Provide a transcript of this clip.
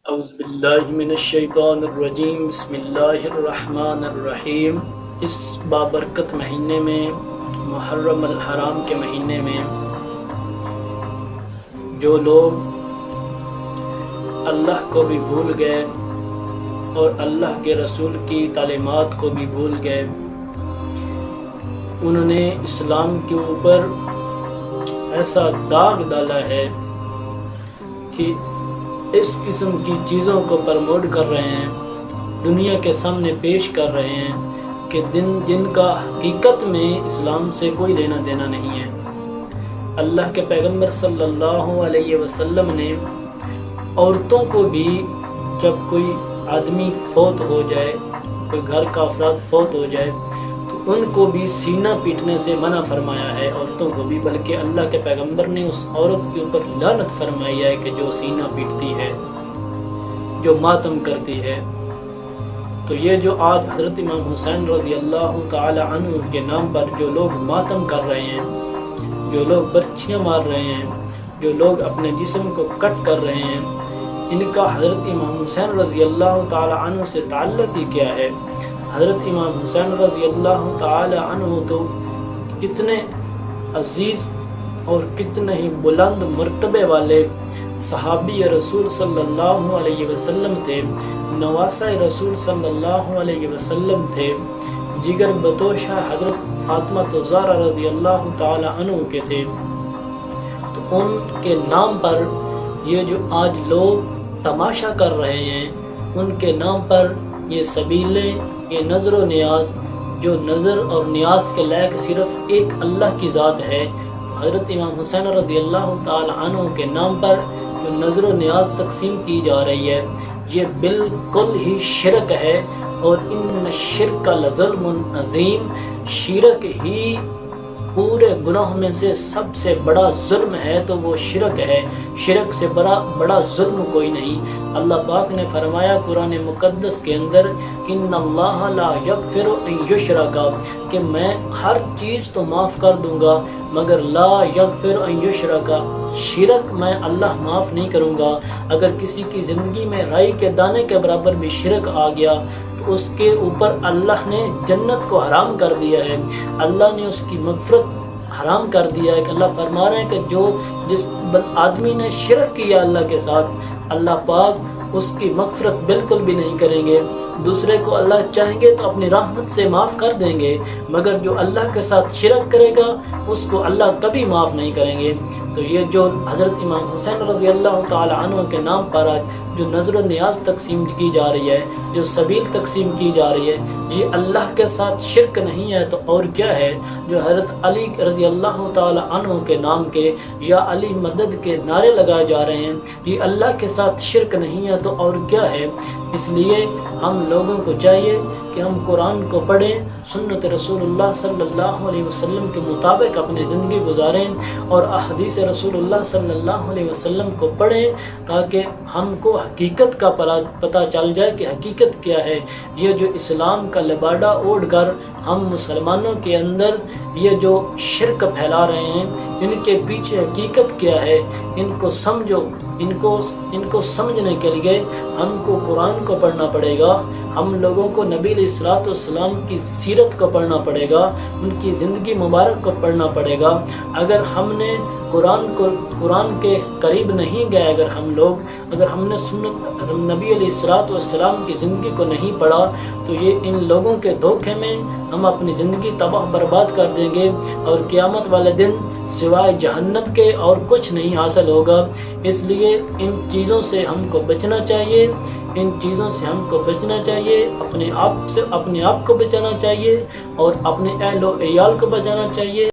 اعوذ باللہ من الشیطان الرجیم، بسم اللہ الرحمن الرحیم۔ اس بابرکت مہینے میں، محرم الحرام کے مہینے میں، جو لوگ اللہ کو بھی بھول گئے اور اللہ کے رسول کی تعلیمات کو بھی بھول گئے، انہوں نے اسلام کے اوپر ایسا داغ ڈالا ہے کہ اس قسم کی چیزوں کو پروموٹ کر رہے ہیں، دنیا کے سامنے پیش کر رہے ہیں کہ جن کا حقیقت میں اسلام سے کوئی لینا دینا نہیں ہے۔ اللہ کے پیغمبر صلی اللہ علیہ وسلم نے عورتوں کو بھی، جب کوئی آدمی فوت ہو جائے، کوئی گھر کا افراد فوت ہو جائے، تو ان کو بھی سینہ پیٹنے سے منع فرمایا ہے، عورتوں کو بھی، بلکہ اللہ کے پیغمبر نے اس عورت کے اوپر لعنت فرمائی ہے کہ جو سینہ پیٹتی ہے، جو ماتم کرتی ہے۔ تو یہ جو آج حضرت امام حسین رضی اللہ تعالی عنہ کے نام پر جو لوگ ماتم کر رہے ہیں، جو لوگ برچھیاں مار رہے ہیں، جو لوگ اپنے جسم کو کٹ کر رہے ہیں، ان کا حضرت امام حسین رضی اللہ تعالی عنہ سے تعلق ہی کیا ہے؟ حضرت امام حسین رضی اللہ تعالی عنہ تو کتنے عزیز اور کتنے ہی بلند مرتبے والے صحابی رسول صلی اللہ علیہ وسلم تھے، نواسہ رسول صلی اللہ علیہ وسلم تھے، جگر بتوشہ حضرت فاطمہ زہرا رضی اللہ تعالی عنہ کے تھے۔ تو ان کے نام پر یہ جو آج لوگ تماشا کر رہے ہیں، ان کے نام پر یہ سبیلیں، یہ نظر و نیاز، جو نظر اور نیاز کے لائق صرف ایک اللہ کی ذات ہے، تو حضرت امام حسین رضی اللہ تعالی عنہ کے نام پر جو نظر و نیاز تقسیم کی جا رہی ہے، یہ بالکل ہی شرک ہے، اور ان الشرک لظلم عظیم، شرک ہی پورے گناہ میں سے سب سے بڑا ظلم ہے، تو وہ شرک ہے، شرک سے بڑا ظلم کوئی نہیں۔ اللہ پاک نے فرمایا قرآن مقدس کے اندر کہ ان اللہ لا یغفر ان یشرک، کہ میں ہر چیز تو معاف کر دوں گا مگر لا یغفر ان یشرک، شرک میں اللہ معاف نہیں کروں گا۔ اگر کسی کی زندگی میں رائی کے دانے کے برابر بھی شرک آ گیا تو اس کے اوپر اللہ نے جنت کو حرام کر دیا ہے، اللہ نے اس کی مغفرت حرام کر دیا ہے۔ کہ اللہ فرما رہے ہیں کہ جس آدمی نے شرک کیا اللہ کے ساتھ، اللہ پاک اس کی مغفرت بالکل بھی نہیں کریں گے۔ دوسرے کو اللہ چاہیں گے تو اپنی رحمت سے معاف کر دیں گے، مگر جو اللہ کے ساتھ شرک کرے گا اس کو اللہ کبھی معاف نہیں کریں گے۔ تو یہ جو حضرت امام حسین رضی اللہ تعالی عنہ کے نام پر آج جو نظر و نیاز تقسیم کی جا رہی ہے، جو سبیل تقسیم کی جا رہی ہے، یہ اللہ کے ساتھ شرک نہیں ہے تو اور کیا ہے؟ جو حضرت علی رضی اللہ تعالی عنہ کے نام کے یا علی مدد کے نعرے لگائے جا رہے ہیں، یہ اللہ کے ساتھ شرک نہیں ہے تو اور کیا ہے؟ اس لیے ہم لوگوں کو چاہیے کہ ہم قرآن کو پڑھیں، سنت رسول اللہ صلی اللہ علیہ وسلم کے مطابق اپنی زندگی گزاریں، اور احادیث رسول اللہ صلی اللہ علیہ وسلم کو پڑھیں، تاکہ ہم کو حقیقت کا پتہ چل جائے کہ حقیقت کیا ہے۔ یہ جو اسلام کا لبادہ اوڑھ کر ہم مسلمانوں کے اندر یہ جو شرک پھیلا رہے ہیں، ان کے پیچھے حقیقت کیا ہے، ان کو سمجھو۔ ان کو سمجھنے کے لیے ہم کو قرآن کو پڑھنا پڑے گا، ہم لوگوں کو نبی علیہ الصلوۃ والسلام کی سیرت کو پڑھنا پڑے گا، ان کی زندگی مبارک کو پڑھنا پڑے گا۔ اگر ہم نے قرآن کے قریب نہیں گئے، اگر ہم نے سنت نبی علیہ الصلوۃ والسلام کی زندگی کو نہیں پڑھا، تو یہ ان لوگوں کے دھوکے میں ہم اپنی زندگی تباہ برباد کر دیں گے، اور قیامت والے دن سوائے جہنم کے اور کچھ نہیں حاصل ہوگا۔ اس لیے ان چیزوں سے ہم کو بچنا چاہیے، اپنے آپ کو بچانا چاہیے، اور اپنے اہل و عیال کو بچانا چاہیے۔